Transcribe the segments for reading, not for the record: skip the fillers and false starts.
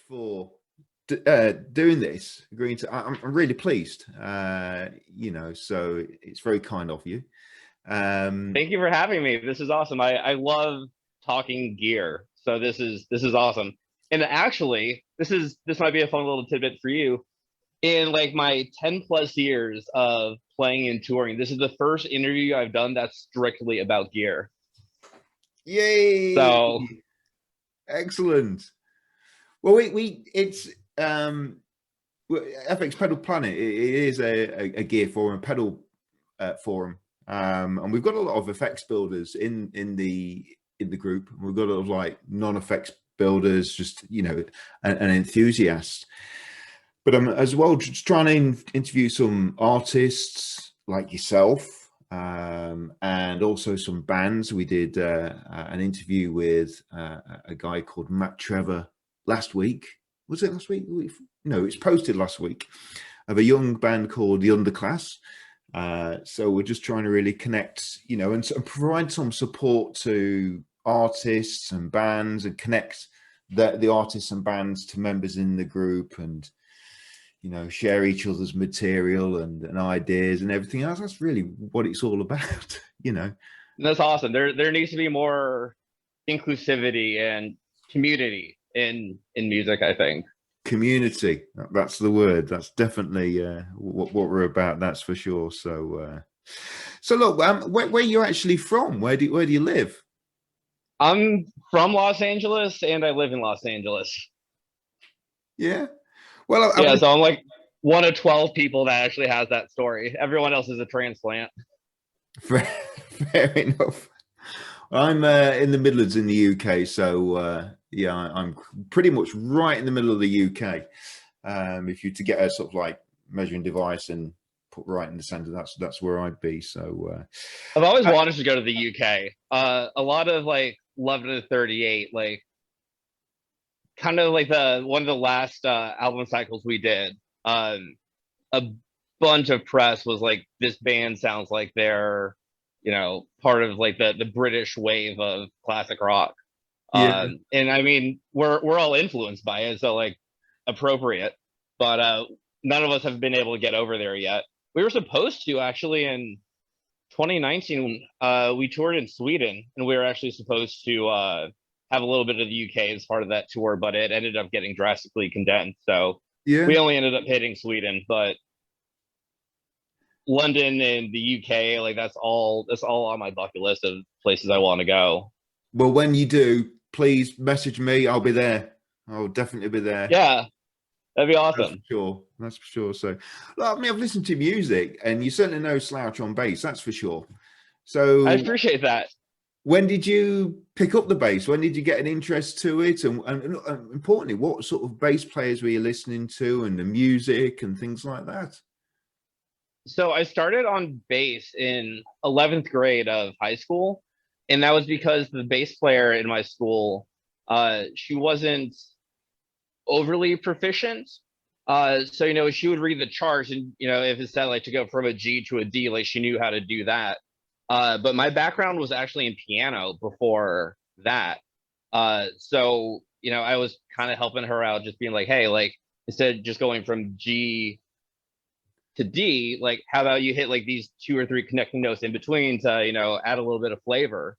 for doing this, agreeing to. I'm really pleased. So it's very kind of you. Thank you for having me. This is awesome. I love talking gear, so this is awesome. And actually, this might be a fun little tidbit for you. In like my 10 plus years of playing and touring, this is the first interview I've done that's strictly about gear. Yay! So Excellent. Well, it's FX Pedal Planet. It is a gear forum, a pedal forum, and we've got a lot of effects builders in the group. We've got a lot of like non-effects builders, just an enthusiast. But I'm as well just trying to interview some artists like yourself, and also some bands. We did an interview with a guy called Matt Trevor last week. Was it last week? No, it's posted last week, of a young band called The Underclass. So we're just trying to really connect, and provide some support to artists and bands, and connect the artists and bands to members in the group, and share each other's material and ideas and everything else. That's really what it's all about. that's awesome. There needs to be more inclusivity and community in music, I think. Community, that's the word. That's definitely what we're about, that's for sure. So look, where are you actually from? Where do you live? I'm from Los Angeles, and I live in Los Angeles. Yeah. Well, yeah, so I'm like one of 12 people that actually has that story. Everyone else is a transplant. Fair enough. I'm in the Midlands in the UK, so yeah, I'm pretty much right in the middle of the UK. If you to get a sort of like measuring device and put right in the center, that's where I'd be. So I've always wanted to go to the UK. A lot of like 11 to 38, like kind of like one of the last album cycles we did. A bunch of press was like, this band sounds like they're part of like the British wave of classic rock. yeah. And I mean, we're all influenced by it, so like appropriate, but none of us have been able to get over there yet. We were supposed to actually in 2019. We toured in Sweden, and we were actually supposed to have a little bit of the UK as part of that tour, but it ended up getting drastically condensed. So Yeah. we only ended up hitting Sweden, but London and the UK, like that's all on my bucket list of places I want to go. Well, when you do, please message me. I'll be there. I'll definitely be there. Yeah, that'd be awesome. That's for sure. That's for sure. So, I mean, I've listened to music, and you certainly know slouch on bass. That's for sure. So I appreciate that. When did you pick up the bass? When did you get an interest to it? And importantly, what sort of bass players were you listening to, and the music and things like that? So I started on bass in 11th grade of high school, and that was because the bass player in my school, she wasn't overly proficient. So she would read the charts, and if it said like to go from a G to a D, like she knew how to do that. But my background was actually in piano before that. So I was kind of helping her out, just being like, hey, like instead of just going from G to D, like how about you hit like these 2 or 3 connecting notes in between to add a little bit of flavor.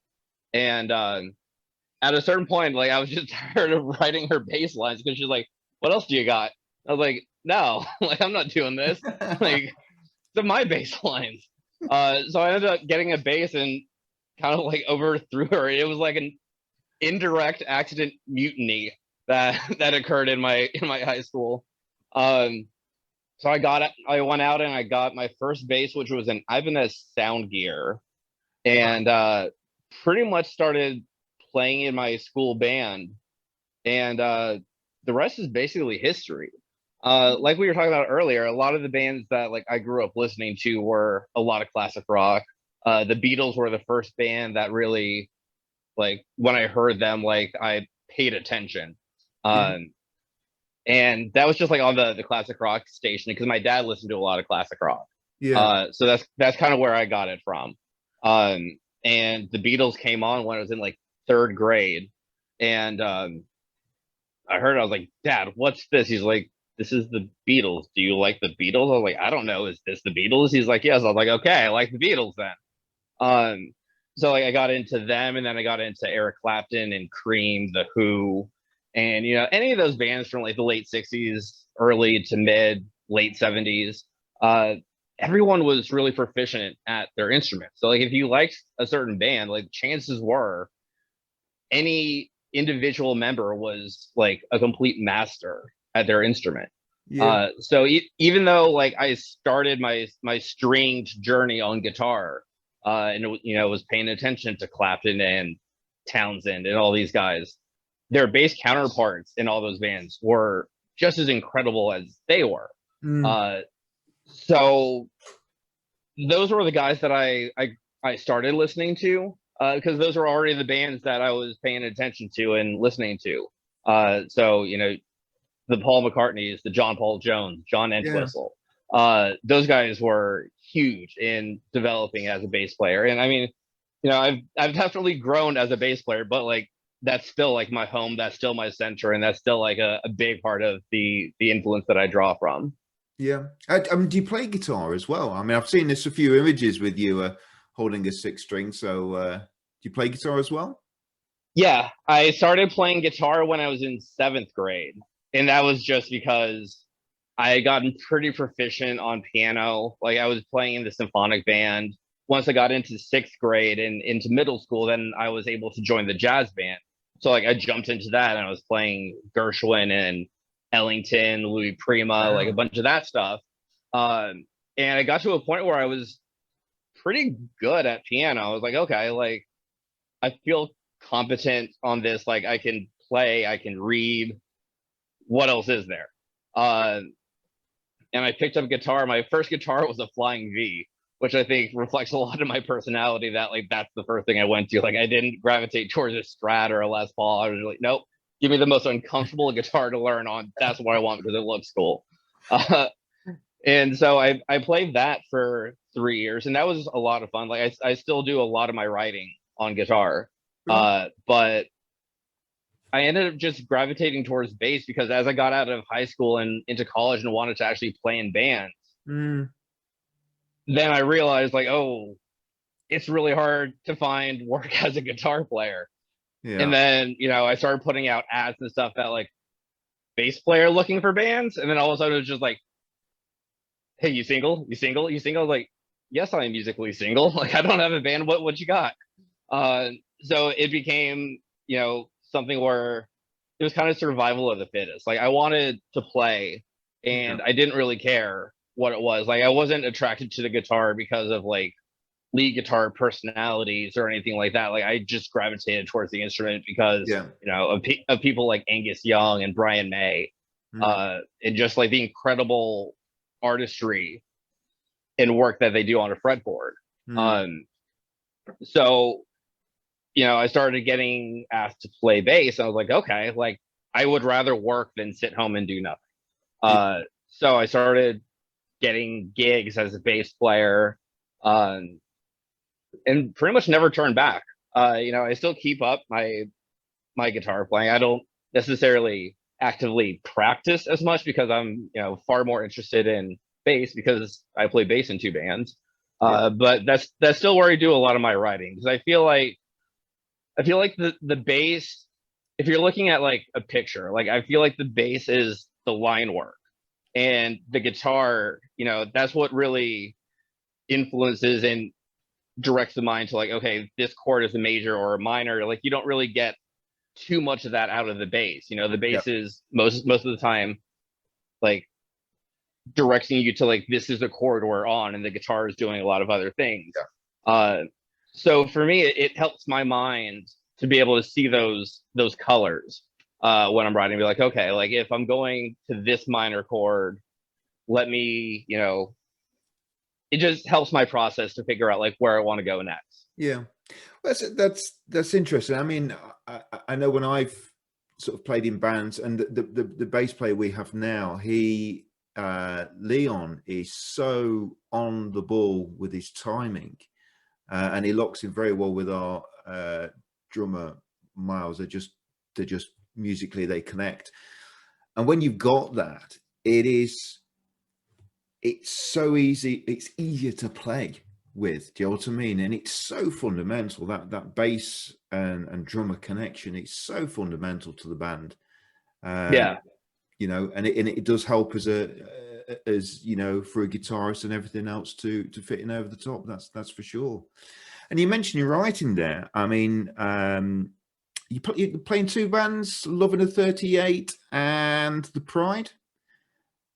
And at a certain point, like I was just tired of writing her bass lines, because she's like, what else do you got? I was like, no, like I'm not doing this. Like they're my bass lines. So I ended up getting a bass and kind of like overthrew her. It was like an indirect accident mutiny that occurred in my high school. So I went out and I got my first bass, which was an Ibanez Sound Gear, and pretty much started playing in my school band. And the rest is basically history. Like we were talking about earlier, a lot of the bands that like I grew up listening to were a lot of classic rock. The Beatles were the first band that really, like, when I heard them, like I paid attention. And that was just like on the classic rock station, because my dad listened to a lot of classic rock. Yeah. So that's kind of where I got it from. And the Beatles came on when I was in like 3rd grade, and I heard, I was like, Dad, what's this? He's like, this is the Beatles. Do you like the Beatles? I was like, I don't know. Is this the Beatles? He's like, yes. I was like, okay, I like the Beatles then. Um, so like I got into them, and then I got into Eric Clapton and Cream, The Who, and any of those bands from like the late '60s, early to mid late '70s. Uh, Everyone was really proficient at their instrument. So like if you liked a certain band, like chances were any individual member was like a complete master at their instrument. Yeah. So even though like I started my stringed journey on guitar, and was paying attention to Clapton and Townsend and all these guys, their bass counterparts in all those bands were just as incredible as they were. Mm. So those were the guys that I started listening to, because those were already the bands that I was paying attention to and listening to. So the Paul McCartneys, the John Paul Jones, John Yeah. Entwistle, those guys were huge in developing as a bass player. And I mean, I've definitely grown as a bass player, but like that's still like my home, that's still my center, and that's still like a big part of the influence that I draw from. Yeah. Do you play guitar as well? I mean, I've seen this a few images with you holding a six string. So do you play guitar as well? Yeah, I started playing guitar when I was in seventh grade, and that was just because I had gotten pretty proficient on piano. Like I was playing in the symphonic band. Once I got into sixth grade and into middle school, then I was able to join the jazz band. So like I jumped into that, and I was playing Gershwin and Ellington, Louis Prima, like a Wow. bunch of that stuff. And I got to a point where I was pretty good at piano. I was like, okay, like I feel competent on this. Like I can play, I can read. What else is there? Uh, and I picked up guitar. My first guitar was a Flying V, which I think reflects a lot of my personality. That like that's the first thing I went to. Like I didn't gravitate towards a Strat or a Les Paul. I was like, nope, give me the most uncomfortable guitar to learn on. That's what I want because it looks cool. Uh, and so I played that for 3 years, and that was a lot of fun. Like I still do a lot of my writing on guitar, Right. but I ended up just gravitating towards bass because as I got out of high school and into college and wanted to actually play in bands, Mm. then I realized like, oh, it's really hard to find work as a guitar player. And Yeah. then, I started putting out ads and stuff that like bass player looking for bands. And then all of a sudden it was just like, hey, you single? You single? You single? I was like, yes, I am musically single. Like I don't have a band. What you got? So it became, something where it was kind of survival of the fittest. Like I wanted to play, Yeah. and I didn't really care what it was. Like I wasn't attracted to the guitar because of like lead guitar personalities or anything like that. Like I just gravitated towards the instrument because Yeah. of people like Angus Young and Brian May, Mm. and just like the incredible artistry and work that they do on a fretboard. Mm. Um, so I started getting asked to play bass. I was like, okay, like I would rather work than sit home and do nothing. Yeah. So I started getting gigs as a bass player, um, and pretty much never turned back. I still keep up my guitar playing. I don't necessarily actively practice as much because I'm far more interested in bass because I play bass in two bands. Yeah. But that's still where I do a lot of my writing because I feel like the bass, if you're looking at like a picture, like I feel like the bass is the line work, and the guitar, that's what really influences and directs the mind to like, okay, this chord is a major or a minor. Like you don't really get too much of that out of the bass. The Yeah. bass is most of the time like directing you to like this is the chord we're on, and the guitar is doing a lot of other things. Uh, so for me, it helps my mind to be able to see those colors when I'm writing. Be like, okay, like if I'm going to this minor chord, let me, it just helps my process to figure out like where I want to go next. Yeah. That's interesting. I mean, I know when I've sort of played in bands, and the bass player we have now, he Leon is so on the ball with his timing, and he locks in very well with our drummer Miles. They're just musically they connect. And when you've got that, it's so easy. It's easier to play with. Do you know what I mean? And it's so fundamental, that bass and drummer connection. It's so fundamental to the band. Yeah. You know, and it does help as you know, for a guitarist and everything else to fit in over the top. That's for sure. And you mentioned your writing there. I mean, you're playing two bands, Love and a 38 and The Pride.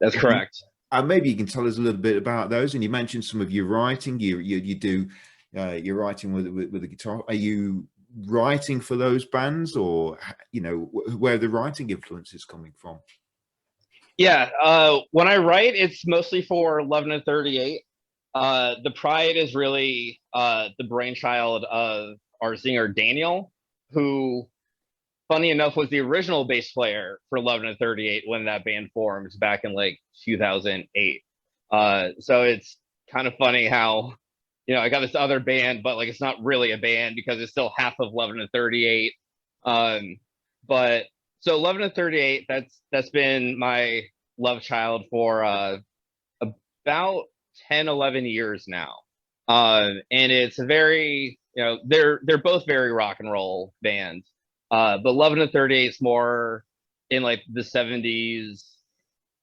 That's correct. Maybe you can tell us a little bit about those. And you mentioned some of your writing. You do you're writing with a guitar. Are you writing for those bands, or you know, where the writing influence is coming from? Yeah, when I write, it's mostly for 11 and 38. The Pride is really the brainchild of our singer Daniel, who, funny enough, was the original bass player for 11 and 38 when that band formed back in like 2008. So it's kind of funny how, you know, I got this other band, but like it's not really a band because it's still half of 11 and 38. But so 11 and 38, that's been my love child for about 10, 11 years now. And it's a very, you know, they're both very rock and roll bands. But 11 and 38 is more in like the 70s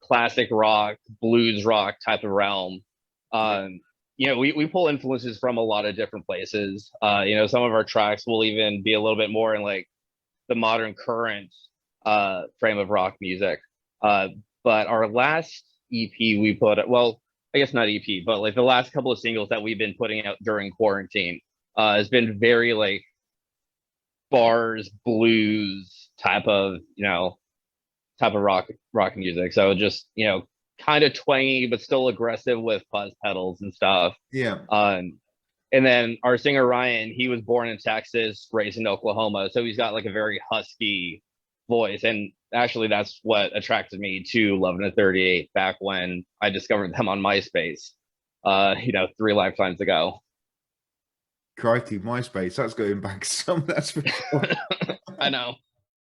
classic rock, blues rock type of realm. You know, we pull influences from a lot of different places. You know, some of our tracks will even be a little bit more in like the modern current frame of rock music. But our last EP we put, well, I guess not EP, but like the last couple of singles that we've been putting out during quarantine has been very like bars, blues type of, you know, type of rock music. So just, you know, kind of twangy but still aggressive with fuzz pedals and stuff. Yeah. And then our singer Ryan, he was born in Texas, raised in Oklahoma, so he's got like a very husky voice. And actually, that's what attracted me to 11 and 38 back when I discovered them on MySpace. You know, 3 lifetimes ago. Crikey, MySpace. That's going back some. That's for sure. I know.